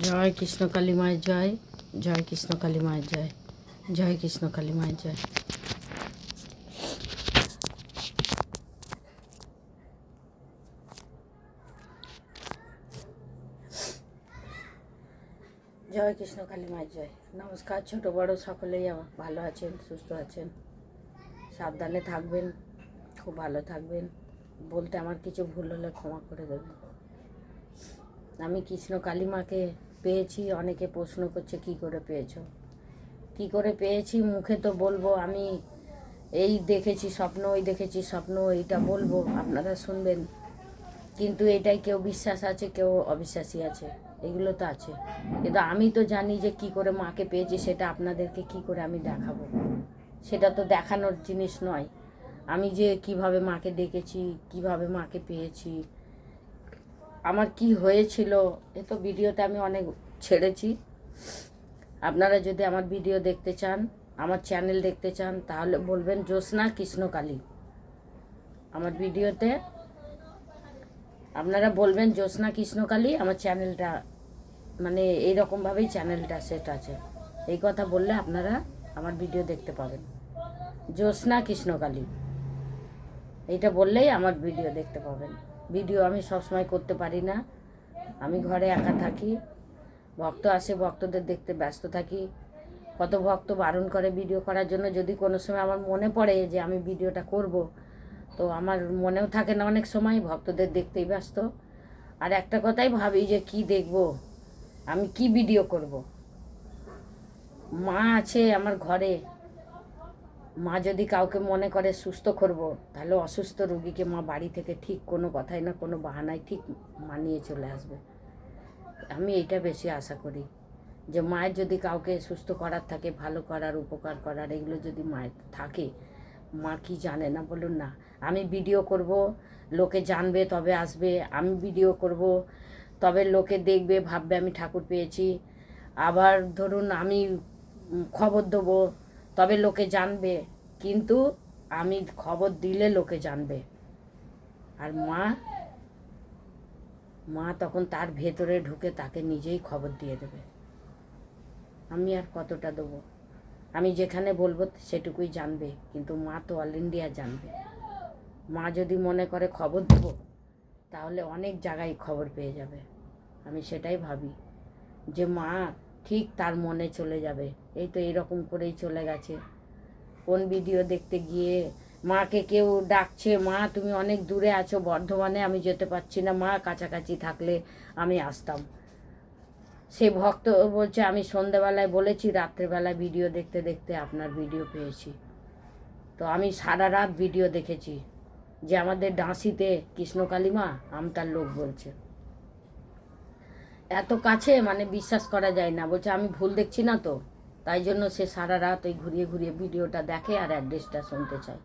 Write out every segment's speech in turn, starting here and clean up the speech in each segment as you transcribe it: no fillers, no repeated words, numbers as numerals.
জয় কৃষ্ণ কালী মায়ের জয়, জয় কৃষ্ণ কালী মায়ের জয়, জয় কৃষ্ণ কালী মায়ের জয়। জয় কৃষ্ণ কালী মায়ের জয়। নমস্কার, ছোট বড় সকলেই ভালো আছেন, সুস্থ আছেন, সাবধানে থাকবেন, খুব ভালো থাকবেন। বলতে আমার কিছু ভুল হলে ক্ষমা করে দেবেন। আমি কৃষ্ণ কালী মাকে পেয়েছি। অনেকে প্রশ্ন করছে কি করে পেয়েছো, কি করে পেয়েছি। মুখে তো বলবো আমি এই দেখেছি স্বপ্ন, ওই দেখেছি স্বপ্ন, এইটা বলবো, আপনারা শুনবেন, কিন্তু এটাই কেউ বিশ্বাস আছে, কেউ অবিশ্বাসী আছে, এগুলো তো আছে। কিন্তু আমি তো জানি যে কি করে মাকে পেয়েছি, সেটা আপনাদেরকে কি করে আমি দেখাবো, সেটা তো দেখানোর জিনিস নয়। আমি যে কিভাবে মাকে ডেকেছি, কিভাবে মাকে পেয়েছি, আমার কি হয়েছিল, এ তো ভিডিওতে আমি অনেক ছেড়েছি। আপনারা যদি আমার ভিডিও দেখতে চান, আমার চ্যানেল দেখতে চান, তাহলে বলবেন জ্যোৎস্না কৃষ্ণকালী। আমার ভিডিওতে আপনারা বলবেন জ্যোৎস্না কৃষ্ণকালী, আমার চ্যানেলটা মানে এইরকমভাবেই চ্যানেলটা সেট আছে। এই কথা বললে আপনারা আমার ভিডিও দেখতে পাবেন, জ্যোৎস্না কৃষ্ণকালী, এইটা বললেই আমার ভিডিও দেখতে পাবেন। ভিডিও আমি সবসময় করতে পারি না, আমি ঘরে একা থাকি, ভক্ত আসে, ভক্তদের দেখতে ব্যস্ত থাকি। কত ভক্ত বারণ করে ভিডিও করার জন্য। যদি কোনো সময় আমার মনে পড়ে যে আমি ভিডিওটা করব, তো আমার মনেও থাকে না অনেক সময়, ভক্তদের দেখতেই ব্যস্ত। আর একটা কথাই ভাবি যে কি দেখব, আমি কি ভিডিও করব। মা আছে আমার ঘরে, মা যদি কাউকে মনে করে সুস্থ করব, তাহলে অসুস্থ রুগীকে মা বাড়ি থেকে ঠিক কোনো কথাই না কোনো বাহানায় ঠিক মানিয়ে চলে আসবে। আমি এইটা বেশি আশা করি যে মায়ের যদি কাউকে সুস্থ করার থাকে, ভালো করার, উপকার করার, এগুলো যদি মায়ের থাকে, মা কি জানে না বলুন না। আমি ভিডিও করব, লোকে জানবে তবে আসবে। আমি ভিডিও করব, তবে লোকে দেখবে, ভাববে আমি ঠাকুর পেয়েছি। আবার ধরুন আমি খবর দেবো, তবে লোকে জানবে। কিন্তু আমি খবর দিলে লোকে জানবে, আর মা তখন তার ভেতরে ঢুকে তাকে নিজেই খবর দিয়ে দেবে। আমি আর কতটা দেবো? আমি যেখানে বলবো সেটুকুই জানবে, কিন্তু মা তো অল ইন্ডিয়া জানবে। মা যদি মনে করে খবর দেবো, তাহলে অনেক জায়গায় খবর পেয়ে যাবে। আমি সেটাই ভাবি যে মা ঠিক তার মনে চলে যাবে। এই তো এরকম করেই চলে গেছে। কোন ভিডিও দেখতে গিয়ে মাকে কেউ ডাকছে, মা তুমি অনেক দূরে আছো বর্ধমানে, আমি যেতে পারছি না, মা কাছাকাছি থাকলে আমি আসতাম। সে ভক্ত বলছে আমি সন্ধ্যেবেলায় বলেছি, রাত্রেবেলায় ভিডিও দেখতে দেখতে আপনার ভিডিও পেয়েছি। তো আমি সারা রাত ভিডিও দেখেছি যে আমাদের ডাঁসিতে কৃষ্ণকালী মা আমতার লোক বলছে। এত কাছে মানে বিশ্বাস করা যায় না। বলছে আমি ভুল দেখছি না তো, তাই জন্য সে সারা রাত ওই ঘুরিয়ে ঘুরিয়ে ভিডিওটা দেখে আর অ্যাড্রেসটা শুনতে চায়।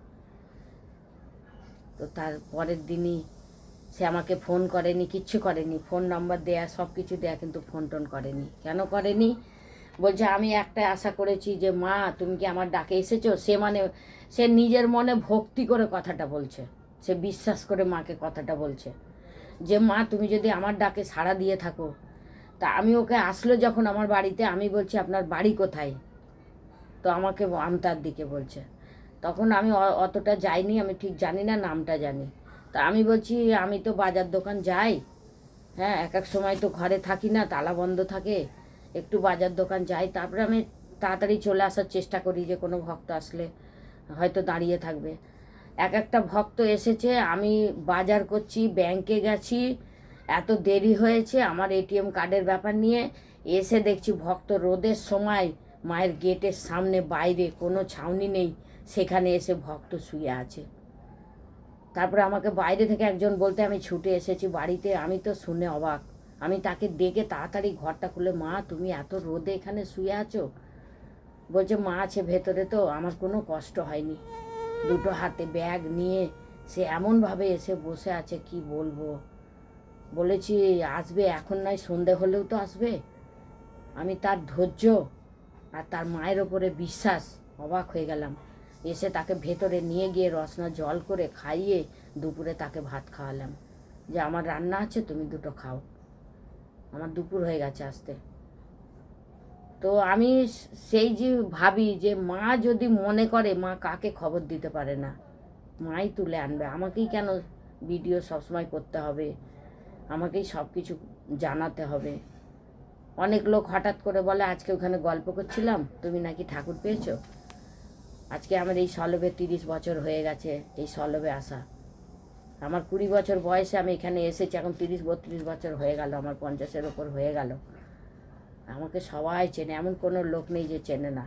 তো তার পরের দিনই সে আমাকে ফোন করেনি, কিচ্ছু করেনি, ফোন নাম্বার দেয়া সব কিছু দেয়া, কিন্তু ফোন টোন করেনি। কেন করেনি? বলছে আমি একটাই আশা করেছি যে মা তুমি কি আমার ডাকে এসেছো। সে নিজের মনে ভক্তি করে কথাটা বলছে, সে বিশ্বাস করে মাকে কথাটা বলছে যে মা তুমি যদি আমার ডাকে সাড়া দিয়ে থাকো। তা আমি ওকে আসলো যখন আমার বাড়িতে, আমি বলছি আপনার বাড়ি কোথায়, তো আমাকে আমতার দিকে বলছে। তখন আমি অতটা যাইনি, আমি ঠিক জানি না, নামটা জানি। তা আমি বলছি আমি তো বাজার দোকান যাই, হ্যাঁ এক এক সময় তো ঘরে থাকি না, তালা বন্ধ থাকে, একটু বাজার দোকান যাই, তারপরে আমি তাড়াতাড়ি চলে আসার চেষ্টা করি যে কোনো ভক্ত আসলে হয়তো দাঁড়িয়ে থাকবে। এক একটা ভক্ত এসেছে, আমি বাজার করছি, ব্যাংকে গেছি, এত দেরি হয়েছে আমার এটিএম কার্ডের ব্যাপার নিয়ে, এসে দেখছি ভক্ত রোদের সময় মায়ের গেটের সামনে বাইরে কোনো ছাউনি নেই, সেখানে এসে ভক্ত শুয়ে আছে। তারপরে আমাকে বাইরে থেকে একজন বলতে আমি ছুটে এসেছি বাড়িতে। আমি তো শুনে অবাক, আমি তাকে দেখে তাড়াতাড়ি ঘরটা খুলে, মা তুমি এত রোদে এখানে শুয়ে আছো? বলছে মা আছে ভেতরে, তো আমার কোনো কষ্ট হয়নি। দুটো হাতে ব্যাগ নিয়ে সে এমনভাবে এসে বসে আছে কি বলবো। বলেছি আসবে, এখন নয় সন্ধে হলেও তো আসবে। আমি তার ধৈর্য আর তার মায়ের ওপরে বিশ্বাস অবাক হয়ে গেলাম। এসে তাকে ভেতরে নিয়ে গিয়ে রসনা জল করে খাইয়ে দুপুরে তাকে ভাত খাওয়ালাম, যে আমার রান্না আছে তুমি দুটো খাও। আমার দুপুর হয়ে গেছে আসতে। তো আমি সেই যে ভাবি যে মা যদি মনে করে, মা কাকে খবর দিতে পারে না, মাই তুলে আনবে। আমাকেই কেন ভিডিও সবসময় করতে হবে, আমাকেই সব কিছু জানাতে হবে? অনেক লোক হঠাৎ করে বলে আজকে ওখানে গল্প করছিলাম তুমি নাকি ঠাকুর পেয়েছো। আজকে আমার এই সলবে 30 বছর হয়ে গেছে, এই সলবে আসা। আমার 20 বছর বয়সে আমি এখানে এসেছি, এখন 30-32 বছর হয়ে গেল, আমার 50-এর ওপর হয়ে গেল। আমাকে সবাই চেনে, এমন কোনো লোক নেই যে চেনে না।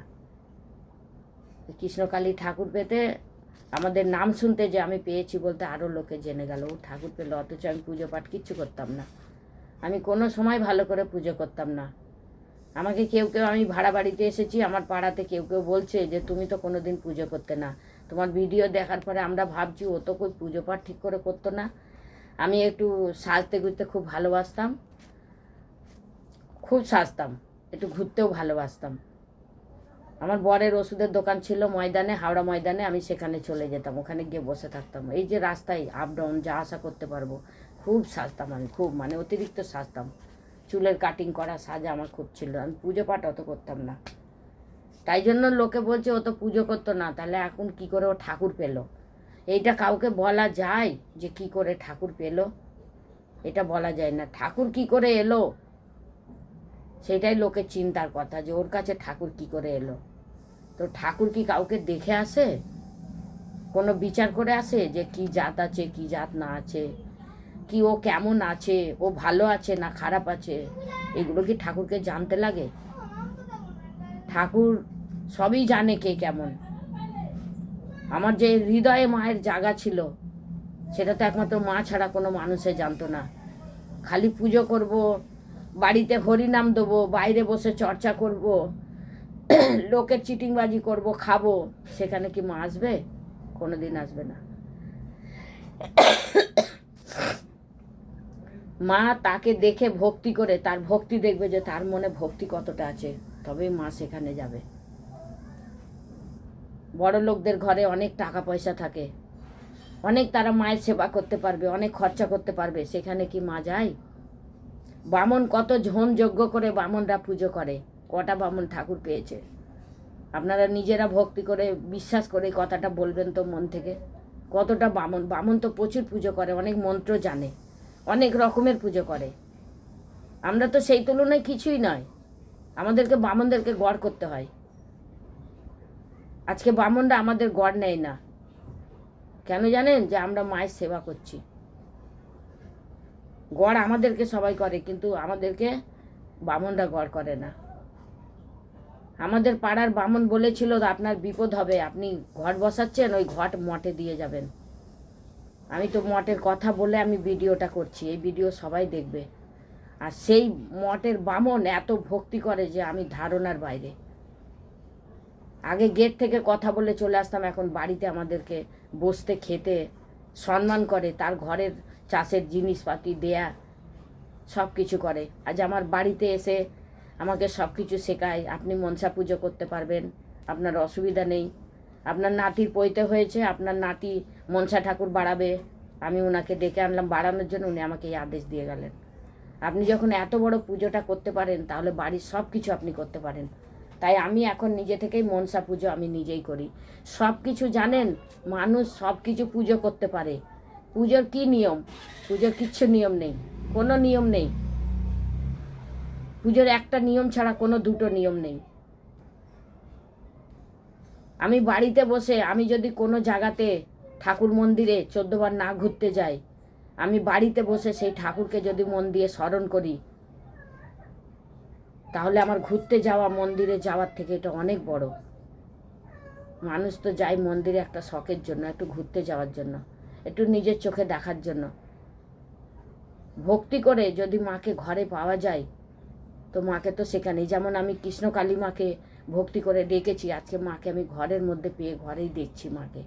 কৃষ্ণকালী ঠাকুর পেতে আমাদের নাম শুনতে যে আমি পেয়েছি বলতে আরও লোকে জেনে গেল ও ঠাকুর পেলো, অথচ আমি পুজো পাঠ কিচ্ছু করতাম না। আমি কোনো সময় ভালো করে পুজো করতাম না। আমাকে কেউ কেউ, আমি ভাড়া বাড়িতে এসেছি, আমার পাড়াতে কেউ কেউ বলছে যে তুমি তো কোনো দিন পুজো করতে না। তোমার ভিডিও দেখার পরে আমরা ভাবছি ও তো কই পুজো পাঠ ঠিক করে করতো না। আমি একটু সাজতে ঘুরতে খুব ভালোবাসতাম, খুব সাজতাম, একটু ঘুরতেও ভালোবাসতাম। আমার বরের ওষুধের দোকান ছিল ময়দানে, হাওড়া ময়দানে, আমি সেখানে চলে যেতাম, ওখানে গিয়ে বসে থাকতাম। এই যে রাস্তায় আপ ডাউন যা আসা করতে পারবো। খুব সাজতাম আমি, খুব মানে অতিরিক্ত সাজতাম। চুলের কাটিং করা সাজা আমার খুব ছিল। আমি পুজো পাঠ অত করতাম না, তাই জন্য লোকে বলছে ও তো পুজো করতো না, তাহলে এখন কি করে ও ঠাকুর পেল? এইটা কাউকে বলা যায় যে কি করে ঠাকুর পেল? এটা বলা যায় না। ঠাকুর কি করে এলো সেটাই লোকের চিন্তার কথা, যে ওর কাছে ঠাকুর কি করে এলো। তো ঠাকুর কি কাউকে দেখে আসে, কোনো বিচার করে আসে যে কি জাত আছে কি জাত না আছে, কি ও কেমন আছে, ও ভালো আছে না খারাপ আছে, এগুলো কি ঠাকুরকে জানতে লাগে? ঠাকুর সবই জানে কে কেমন। আমার যে হৃদয়ে মায়ের জায়গা ছিল সেটা তো একমাত্র মা ছাড়া কোনো মানুষে জানতো না। খালি পুজো করব, বাড়িতে হরিনাম দেবো, বাইরে বসে চর্চা করব, লোকের চিটিংবাজি করব, খাবো, সেখানে কি মা আসবে? কোনো দিন আসবে না। মা তাকে দেখে ভক্তি করে, তার ভক্তি দেখবে যে তার মনে ভক্তি কতটা আছে, তবেই মা সেখানে যাবে। বড় লোকদের ঘরে অনেক টাকা পয়সা থাকে, অনেক তারা মায়ের সেবা করতে পারবে, অনেক খরচা করতে পারবে, সেখানে কি মা যায়? বামন কত ঝোম যজ্ঞ করে বামনরা পুজো করে, কটা বামন ঠাকুর পেয়েছে? আপনারা নিজেরা ভক্তি করে বিশ্বাস করে কথাটা বলবেন তো মন থেকে। কতটা বামন, বামন তো প্রচুর পুজো করে, অনেক মন্ত্র জানে, অনেক রকমের পুজো করে। আমরা তো সেই তুলনায় কিছুই নয়, আমাদেরকে বামনদেরকে গড় করতে হয়। আজকে বামনরা আমাদের গড় নেয় না কেন জানেন? যে আমরা মায়ের সেবা করছি। গড় আমাদেরকে সবাই করে, কিন্তু আমাদেরকে বামনরা গড় করে না। আমাদের পাড়ার বামন বলেছিল আপনার বিপদ হবে, আপনি ঘট বসাচ্ছেন, ওই ঘট মঠে দিয়ে যাবেন। আমি তো মঠের কথা বলে আমি ভিডিওটা করছি, এই ভিডিও সবাই দেখবে। আর সেই মঠের বামন এত ভক্তি করে যে আমি ধারণার বাইরে। আগে গেট থেকে কথা বলে চলে আসতাম, এখন বাড়িতে আমাদেরকে বসতে খেতে সম্মান করে, তার ঘরের চাষের জিনিসপাতি দেয়া, সব কিছু করে। আজ আমার বাড়িতে এসে আমাকে সব কিছু শেখায়, আপনি মনসা পুজো করতে পারবেন, আপনার অসুবিধা নেই। আপনার নাতির পৈতে হয়েছে, আপনার নাতি মনসা ঠাকুর বাড়াবে, আমি ওনাকে ডেকে আনলাম বাড়ানোর জন্য, উনি আমাকে এই আদেশ দিয়ে গেলেন। আপনি যখন এত বড় পুজোটা করতে পারেন, তাহলে বাড়ির সব কিছু আপনি করতে পারেন। তাই আমি এখন নিজে থেকেই মনসা পুজো আমি নিজেই করি। সব কিছু জানেন, মানুষ সব কিছু পুজো করতে পারে। পুজোর কি নিয়ম? পুজোর কিচ্ছু নিয়ম নেই, কোনো নিয়ম নেই। পুজোর একটা নিয়ম ছাড়া কোনো দুটো নিয়ম নেই। আমি বাড়িতে বসে, আমি যদি কোনো জায়গাতে ঠাকুর মন্দিরে 14 বার না ঘুরতে যাই, আমি বাড়িতে বসে সেই ঠাকুরকে যদি মন দিয়ে স্মরণ করি, তাহলে আমার ঘুরতে যাওয়া, মন্দিরে যাওয়ার থেকে এটা অনেক বড়। মানুষ তো যায় মন্দিরে একটা শখের জন্য, একটু ঘুরতে যাওয়ার জন্য, একটু নিজের চোখে দেখার জন্য। ভক্তি করে যদি মাকে ঘরে পাওয়া যায়, তো মাকে তো সেখানেই, যেমন আমি কৃষ্ণকালী মাকে ভক্তি করে ডেকেছি, আজকে মাকে আমি ঘরের মধ্যে পেয়ে ঘরেই দেখছি মাকে।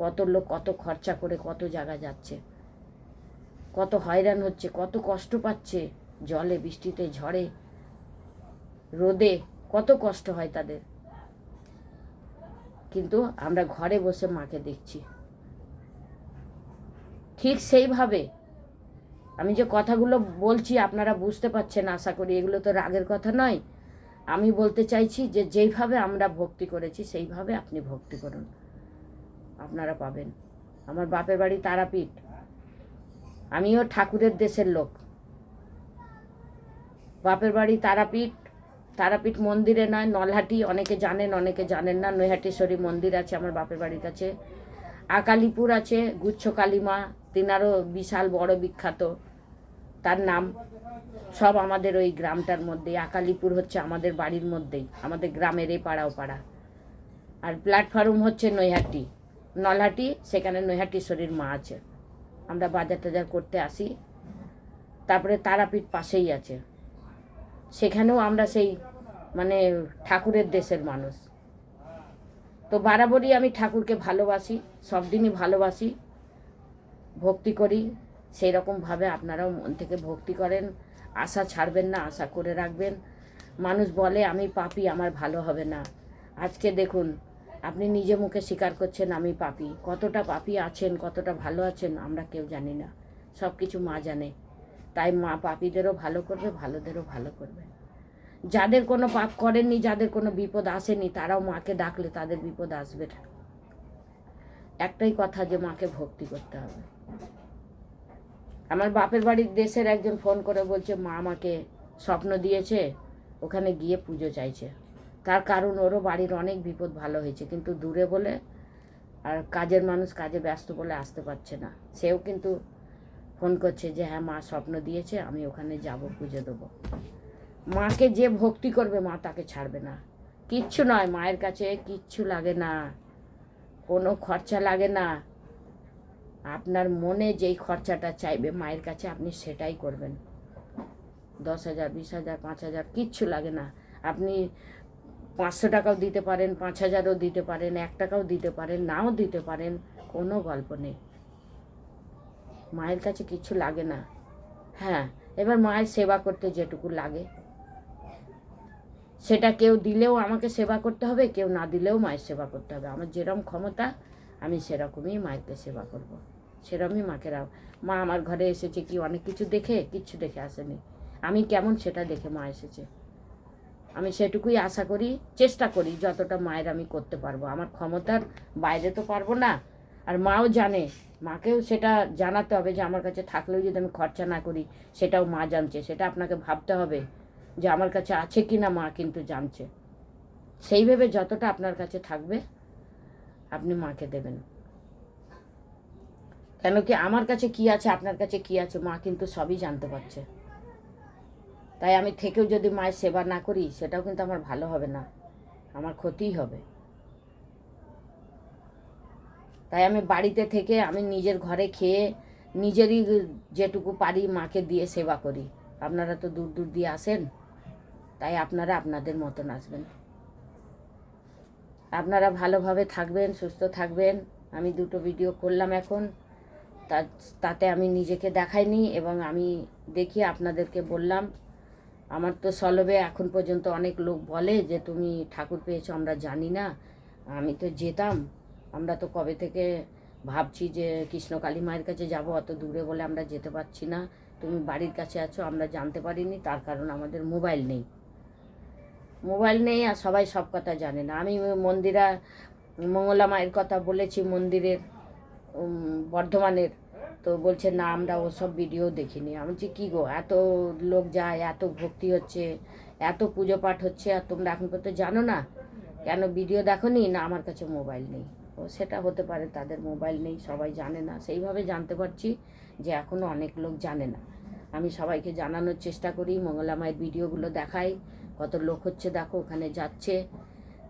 কত লোক কত খরচা করে কত জায়গা যাচ্ছে, কত হয়রান হচ্ছে, কত কষ্ট পাচ্ছে, জলে বৃষ্টিতে ঝড়ে রোদে কত কষ্ট হয় তাদের, কিন্তু আমরা ঘরে বসে মাকে দেখছি। ঠিক সেইভাবে আমি যে কথাগুলো বলছি আপনারা বুঝতে পারছেন আশা করি, এগুলো তো রাগের কথা নয়। আমি বলতে চাইছি যে যেইভাবে আমরা ভক্তি করেছি সেইভাবে আপনি ভক্তি করুন, আপনারা পাবেন। আমার বাপের বাড়ি তারাপীঠ, আমিও ঠাকুরের দেশের লোক। বাপের বাড়ি তারাপীঠ, তারাপীঠ মন্দিরে নয়, নলহাটি, অনেকে জানেন অনেকে জানেন না। নৈহাটিশ্বরী মন্দির আছে আমার বাপের বাড়ির কাছে। আকালিপুর আছে, গুচ্ছ কালীমা, তিনারও বিশাল বড় বিখ্যাত, তার নাম। সব আমাদের ওই গ্রামটার মধ্যে। আকালিপুর হচ্ছে আমাদের বাড়ির মধ্যেই, আমাদের গ্রামের এই পাড়া ও পাড়া। আর প্ল্যাটফর্ম হচ্ছে নৈহাটি, নলহাটি, সেখানে নৈহাটিশ্বরীর মা আছে। আমরা বাজার টাজার করতে আসি। তারপরে তারাপীঠ পাশেই আছে, সেখানেও আমরা সেই মানে ঠাকুরের দেশের মানুষ। তো বরাবরই আমি ঠাকুরকে ভালোবাসি, সব দিনই ভালোবাসি, ভক্তি করি। সেই রকমভাবে আপনারাও মন থেকে ভক্তি করেন, আশা ছাড়বেন না, আশা করে রাখবেন। মানুষ বলে আমি পাপী, আমার ভালো হবে না। আজকে দেখুন আপনি নিজে মুখে স্বীকার করছেন আমি পাপী। কতটা পাপী আছেন, কতটা ভালো আছেন আমরা কেউ জানি না, সব কিছু মা জানে। তাই মা পাপীদেরও ভালো করবে, ভালোদেরও ভালো করবে। যাদের কোনো পাপ করেননি, যাদের কোনো বিপদ আসেনি, তারাও মাকে ডাকলে তাদের বিপদ আসবে। একটাই কথা যে মাকে ভক্তি করতে হবে। আমার বাপের বাড়ির দেশের একজন ফোন করে বলছে মা আমাকে স্বপ্ন দিয়েছে, ওখানে গিয়ে পুজো চাইছে। তার কারণ ওরও বাড়ির অনেক বিপদ ভালো হয়েছে, কিন্তু দূরে বলে আর কাজের মানুষ, কাজে ব্যস্ত বলে আসতে পারছে না। সেও কিন্তু ফোন করছে যে হ্যাঁ মা স্বপ্ন দিয়েছে, আমি ওখানে যাব, পুজো দেবো। মাকে যে ভক্তি করবে মা তাকে ছাড়বে না। কিচ্ছু নয়, মায়ের কাছে কিচ্ছু লাগে না, কোনো খরচা লাগে না। আপনার মনে যেই খরচাটা চাইবে মায়ের কাছে আপনি সেটাই করবেন। 10,000, 20,000, 5,000 কিচ্ছু লাগে না। আপনি 500 টাকাও দিতে পারেন, 5,000ও দিতে পারেন, 1 টাকাও দিতে পারেন, নাও দিতে পারেন, কোনো গল্প নেই। মায়ের কাছে কিচ্ছু লাগে না। হ্যাঁ, এবার মায়ের সেবা করতে যেটুকু লাগে সেটা কেউ দিলেও আমাকে সেবা করতে হবে, কেউ না দিলেও মায়ের সেবা করতে হবে। আমার যেরকম ক্ষমতা আমি সেরকমই মায়েরকে সেবা করব, সেরকমই মাকে মা আমার ঘরে এসেছে কি অনেক কিছু দেখে? কিচ্ছু দেখে আসেনি। আমি কেমন সেটা দেখে মা এসেছে। আমি সেটুকুই আশা করি, চেষ্টা করি যতটা মায়ের আমি করতে পারবো। আমার ক্ষমতার বাইরে তো পারবো না। আর মাও জানে, মাকেও সেটা জানাতে হবে যে আমার কাছে থাকলেও যদি আমি খরচা না করি সেটাও মা জানছে। সেটা আপনাকে ভাবতে হবে যে আমার কাছে আছে কি না, মা কিন্তু জানছে। সেই ভেবে যতটা আপনার কাছে থাকবে আপনি মাকে দেবেন। কেন কি আমার কাছে কি আছে, আপনার কাছে কি আছে, মা কিন্তু সবই জানতে পারছে। তাই আমি থেকেও যদি মায়ের সেবা না করি সেটাও কিন্তু আমার ভালো হবে না, আমার ক্ষতিই হবে। তাই আমি বাড়িতে থেকে আমি নিজের ঘরে খেয়ে নিজেরই যেটুকু পারি মাকে দিয়ে সেবা করি। আপনারা তো দূর দূর দিয়ে আসেন, তাই আপনারা আপনাদের মতন আসবেন। আপনারা ভালোভাবে থাকবেন, সুস্থ থাকবেন। আমি 2টো ভিডিও করলাম এখন, তাতে আমি নিজেকে দেখাইনি এবং আমি দেখিয়ে আপনাদেরকে বললাম। আমার তো সলবে এখন পর্যন্ত অনেক লোক বলে যে তুমি ঠাকুর পেয়েছো, আমরা জানি না। আমি তো যেতাম, আমরা তো কবে থেকে ভাবছি যে কৃষ্ণকালী মায়ের কাছে যাব, অত দূরে বলে আমরা যেতে পারছি না। তুমি বাড়ির কাছে আছো, আমরা জানতে পারিনি, তার কারণ আমাদের মোবাইল নেই। মোবাইল নেই আর সবাই সব কথা জানে না। আমি মন্দিরা মঙ্গলা মায়ের কথা বলেছি, মন্দিরের বর্ধমানের, তো বলছে না আমরা ওসব ভিডিও দেখিনি। আমি বলছি কী গো, এত লোক যায়, এত ভক্তি হচ্ছে, এত পুজো পাঠ হচ্ছে, আর তোমরা এখন পর্যন্ত জানো না? কেন ভিডিও দেখোনি? না আমার কাছে মোবাইল নেই। ও সেটা হতে পারে, তাদের মোবাইল নেই, সবাই জানে না। সেইভাবে জানতে পারছি যে এখনও অনেক লোক জানে না। আমি সবাইকে জানানোর চেষ্টা করি, মঙ্গলা মায়ের ভিডিওগুলো দেখাই, কত লোক হচ্ছে দেখো, ওখানে যাচ্ছে,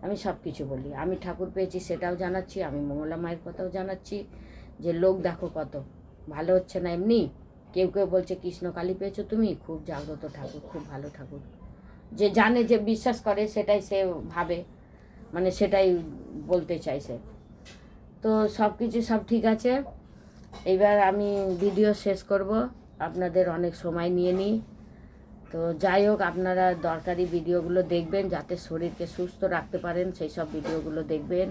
আমি সব কিছু বলি। আমি ঠাকুর পেয়েছি সেটাও জানাচ্ছি, আমি মঙ্গলা মায়ের কথাও জানাচ্ছি যে লোক দেখো কত ভালো হচ্ছে না। এমনি কেউ কেউ বলছে কৃষ্ণকালী পেয়েছো তুমি, খুব জাগ্রত ঠাকুর, খুব ভালো ঠাকুর। যে জানে, যে বিশ্বাস করে সেটাই সে ভাবে, মানে সেটাই বলতে চাইছে। তো সব কিছু সব ঠিক আছে। এবার আমি ভিডিও শেষ করব, আপনাদের অনেক সময় নিয়ে নিই। তো যাই হোক, আপনারা দরকারি ভিডিওগুলো দেখবেন যাতে শরীরকে সুস্থ রাখতে পারেন, সেই সব ভিডিওগুলো দেখবেন।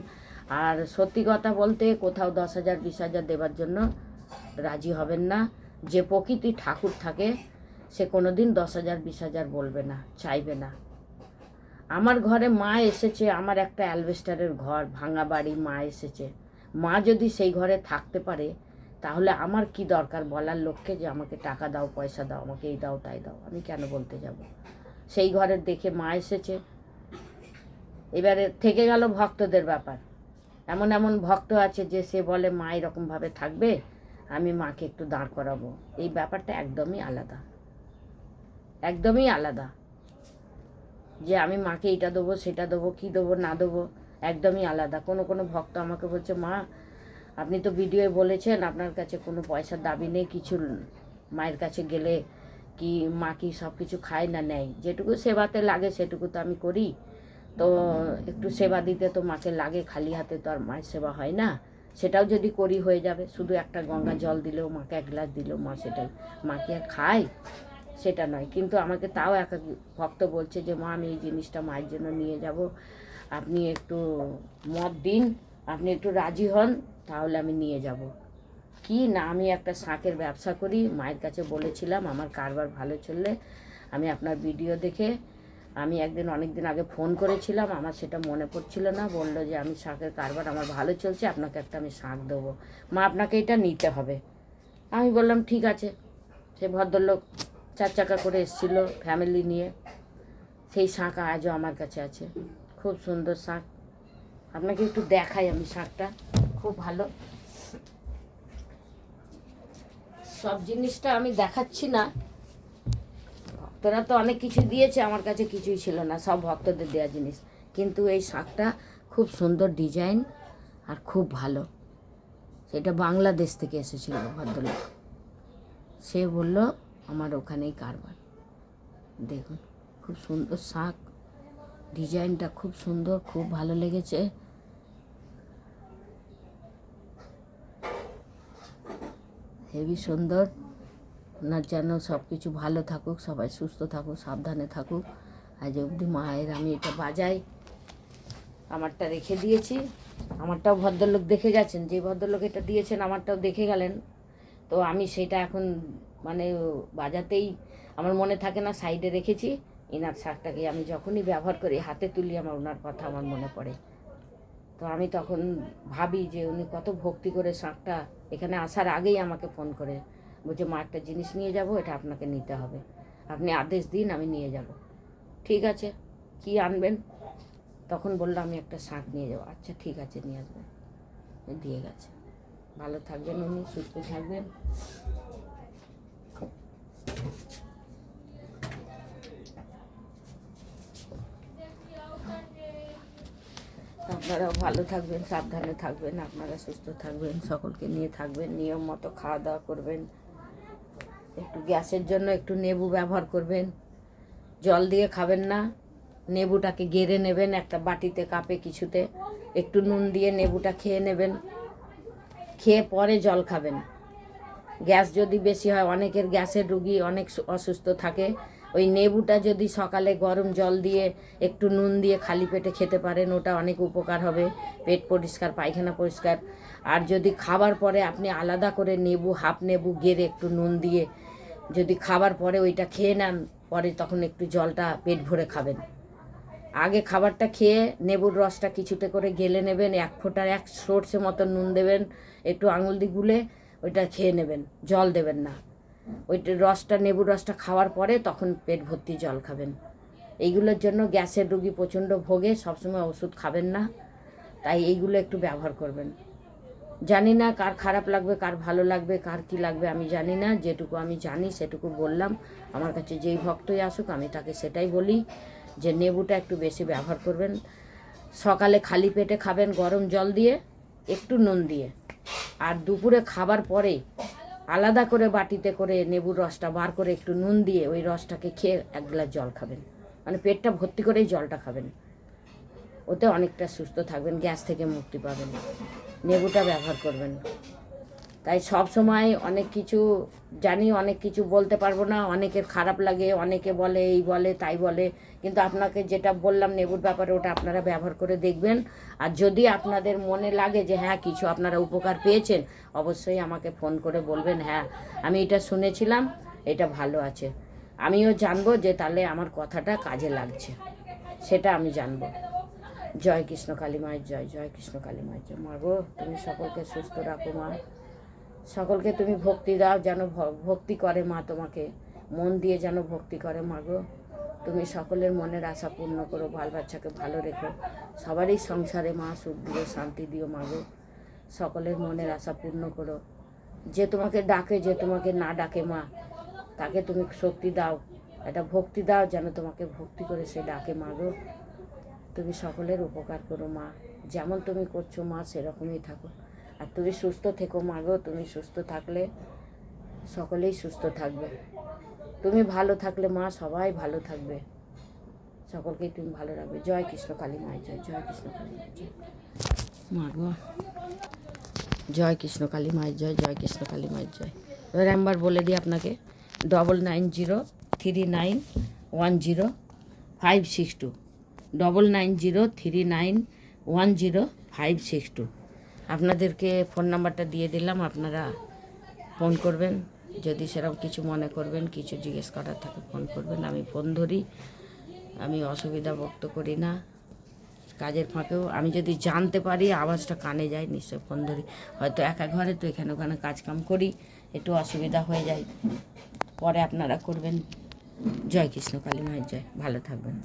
আর সত্যি কথা বলতে কোথাও 10,000, 20,000 দেওয়ার জন্য রাজি হবেন না। যে প্রকৃতি ঠাকুর থাকে সে কোনো দিন 10,000 20,000 বলবে না, চাইবে না। আমার ঘরে মা এসেছে, আমার একটা অ্যালবেস্টারের ঘর, ভাঙা বাড়ি, মা এসেছে। মা যদি সেই ঘরে থাকতে পারে তাহলে আমার কি দরকার বলার লোককে যে আমাকে টাকা দাও, পয়সা দাও, আমাকে এই দাও তাই দাও, আমি কেন বলতে যাব? সেই ঘরের দেখে মা এসেছে। এবারে থেকে গেল ভক্তদের ব্যাপার। এমন এমন ভক্ত আছে যে সে বলে মা এরকমভাবে থাকবে, আমি মাকে একটু দাঁড় করাবো। এই ব্যাপারটা একদমই আলাদা, একদমই আলাদা। যে আমি মাকে এটা দেবো সেটা দেবো, কী দেবো না দেবো, একদমই আলাদা। কোনো কোনো ভক্ত আমাকে বলছে মা আপনি তো ভিডিওয়ে বলেছেন আপনার কাছে কোনো পয়সার দাবি নেই, কিছু মায়ের কাছে গেলে কি মা কি সব কিছু খায় না নেয়, যেটুকু সেবাতে লাগে সেটুকু তো আমি করি, তো একটু সেবা দিতে তো মাকে লাগে, খালি হাতে তো আর মায়ের সেবা হয় না, সেটাও যদি করি হয়ে যাবে। শুধু একটা গঙ্গা জল দিলেও, মাকে এক গ্লাস দিলেও মা সেটাই, মা কি আর খায়? সেটা নয়। কিন্তু আমাকে তাও এক ভক্ত বলছে যে মা আমি এই জিনিসটা মায়ের জন্য নিয়ে যাব, আপনি একটু মত দিন, আপনি একটু রাজি হন, তাহলে আমি নিয়ে যাব। কি না, আমি একটা শাঁখের ব্যবসা করি, মায়ের কাছে বলেছিলাম আমার কারবার ভালো চললে আমি আপনার ভিডিও দেখে, আমি একদিন অনেক দিন আগে ফোন করেছিলাম, আমার সেটা মনে পড়ছিল না, বললো যে আমি শাঁখের কারবার আমার ভালো চলছে, আপনাকে একটা আমি শাঁখ দেবো, মা আপনাকে এটা নিতে হবে। আমি বললাম ঠিক আছে। সে ভদ্রলোক 4 চাকা করে এসেছিলো ফ্যামিলি নিয়ে, সেই শাঁখ আজও আমার কাছে আছে, খুব সুন্দর শাঁখ। আপনাকে একটু দেখাই আমি শাঁখটা, খুব ভালো। সব জিনিসটা আমি দেখাচ্ছি না, ভক্তরা তো অনেক কিছু দিয়েছে, আমার কাছে কিছুই ছিল না, সব ভক্তদের দেওয়া জিনিস। কিন্তু এই শাঁখটা খুব সুন্দর ডিজাইন আর খুব ভালো। সেটা বাংলাদেশ থেকে এসেছিল ভদ্রলোক, সে বলল আমার ওখানেই কারবার। দেখুন খুব সুন্দর শাঁখ, ডিজাইনটা খুব সুন্দর, খুব ভালো লেগেছে। হেভি সুন্দর। ওনার যেন সব কিছু ভালো থাকুক, সবাই সুস্থ থাকুক, সাবধানে থাকুক। আজ অবধি মায়ের আমি এটা বাজাই, আমারটা রেখে দিয়েছি, আমারটাও ভদ্রলোক দেখে গেছেন, যে ভদ্রলোক এটা দিয়েছেন আমারটাও দেখে গেলেন, তো আমি সেটা এখন মানে বাজাতেই আমার মনে থাকে না, সাইডে রেখেছি। এনার শাঁখটাকে আমি যখনই ব্যবহার করি হাতে তুলি, আমার ওনার কথা আমার মনে পড়ে। তো আমি তখন ভাবি যে উনি কত ভক্তি করে শাঁখটা, এখানে আসার আগেই আমাকে ফোন করে বলছে মা একটা জিনিস নিয়ে যাব, এটা আপনাকে নিতে হবে, আপনি আদেশ দিন আমি নিয়ে যাব। ঠিক আছে, কি আনবেন? তখন বললাম আমি একটা শাঁখ নিয়ে যাবো। আচ্ছা ঠিক আছে নিয়ে আসবেন, দিয়ে গেছে। ভালো থাকবেন উনি, সুস্থ থাকবেন। আপনারাও ভালো থাকবেন, সাবধানে থাকবেন, আপনারা সুস্থ থাকবেন, সকলকে নিয়ে থাকবেন, নিয়ম মতো খাওয়া দাওয়া করবেন, একটু গ্যাসের জন্য একটু নেবু ব্যবহার করবেন, জল দিয়ে খাবেন না, নেবুটাকে গেড়ে নেবেন একটা বাটিতে, কাপে কিছুতে, একটু নুন দিয়ে নেবুটা খেয়ে নেবেন, খেয়ে পরে জল খাবেন। গ্যাস যদি বেশি হয়, অনেকের গ্যাসের রুগী অনেক অসুস্থ থাকে, ওই নেবুটা যদি সকালে গরম জল দিয়ে একটু নুন দিয়ে খালি পেটে খেতে পারেন, ওটা অনেক উপকার হবে, পেট পরিষ্কার, পায়খানা পরিষ্কার। আর যদি খাবার পরে আপনি আলাদা করে নেবু, হাফ নেবু গেড়ে একটু নুন দিয়ে যদি খাবার পরে ওইটা খেয়ে নেন, পরে তখন একটু জলটা পেট ভরে খাবেন। আগে খাবারটা খেয়ে নেবুর রসটা কিছুতে করে গেলে নেবেন, 1 ফোঁটা 1 সরষে মতো নুন দেবেন, একটু আঙুল দিয়ে গুলে ওইটা খেয়ে নেবেন, জল দেবেন না। ওইটা রসটা, নেবুর রসটা খাওয়ার পরে তখন পেট ভর্তি জল খাবেন। এইগুলোর জন্য গ্যাসের রুগী প্রচণ্ড ভোগে, সবসময় ওষুধ খাবেন না, তাই এইগুলো একটু ব্যবহার করবেন। জানি না কার খারাপ লাগবে, কার ভালো লাগবে, কার কি লাগবে আমি জানি না, যেটুকু আমি জানি সেটুকু বললাম। আমার কাছে যেই ভক্তই আসুক আমি তাকে সেটাই বলি যে নেবুটা একটু বেশি ব্যবহার করবেন। সকালে খালি পেটে খাবেন গরম জল দিয়ে, একটু নুন দিয়ে, আর দুপুরে খাবার পরে আলাদা করে বাটিতে করে নেবুর রসটা বার করে একটু নুন দিয়ে ওই রসটাকে খেয়ে 1 গ্লাস জল খাবেন, মানে পেটটা ভর্তি করেই জলটা খাবেন, ওতে অনেকটা সুস্থ থাকবেন, গ্যাস থেকে মুক্তি পাবেন। নেবুটা ব্যবহার করবেন। তাই সব সময় অনেক কিছু জানি, অনেক কিছু বলতে পারবো না, অনেকের খারাপ লাগে, অনেকে বলে এই বলে তাই বলে, কিন্তু আপনাকে যেটা বললাম নেবুর ব্যাপারে ওটা আপনারা ব্যবহার করে দেখবেন। আর যদি আপনাদের মনে লাগে যে হ্যাঁ কিছু আপনারা উপকার পেয়েছেন, অবশ্যই আমাকে ফোন করে বলবেন হ্যাঁ আমি এটা শুনেছিলাম, এটা ভালো আছে। আমিও জানবো যে তাহলে আমার কথাটা কাজে লাগছে, সেটা আমি জানবো। জয় কৃষ্ণ কালী মায়ের জয়, জয় কৃষ্ণ কালী মায়ের জয়। মা গো তুমি সকলকে সুস্থ রাখো মা, সকলকে তুমি ভক্তি দাও, যেন ভক্তি করে মা, তোমাকে মন দিয়ে যেন ভক্তি করে মা গো। তুমি সকলের মনের আশা পূর্ণ করো, বাল বাচ্চাকে ভালো রেখো, সবারই সংসারে মা সুখ দিও, শান্তি দিও মা গো। সকলের মনের আশা পূর্ণ করো। যে তোমাকে ডাকে, যে তোমাকে না ডাকে মা, তাকে তুমি শক্তি দাও, একটা ভক্তি দাও, যেন তোমাকে ভক্তি করে সে ডাকে মা গো। তুমি সকলের উপকার করো মা, যেমন তুমি করছো মা সেরকমই থাকো। আর তুমি সুস্থ থেকো মা গো, তুমি সুস্থ থাকলে সকলেই সুস্থ থাকবে। তুমি ভালো থাকলে মা সবাই ভালো থাকবে, সকলকেই তুমি ভালো রাখবে। জয় কৃষ্ণ কালী মায়ের জয়, জয় কৃষ্ণ কালী মায়ের জয়। মা গো জয় কৃষ্ণ কালী মায়ের জয়, জয় কৃষ্ণ কালী মায়ের জয়। এবার একবার বলে দিই আপনাকে, 9903910562, 9903910562। আপনাদেরকে ফোন নাম্বারটা দিয়ে দিলাম, আপনারা ফোন করবেন। যদি সেরকম কিছু মনে করবেন, কিছু জিজ্ঞেস করার থাকে ফোন করবেন, আমি ফোন ধরি, আমি অসুবিধা ব্যক্ত করি না। কাজের ফাঁকেও আমি যদি জানতে পারি আওয়াজটা কানে যায় নিশ্চয় ফোন ধরি। হয়তো একা ঘরে তো এখানে ওখানে কাজকাম করি, একটু অসুবিধা হয়ে যায়, পরে আপনারা করবেন। জয় কৃষ্ণ কালী মায়ের জয়, ভালো থাকবেন।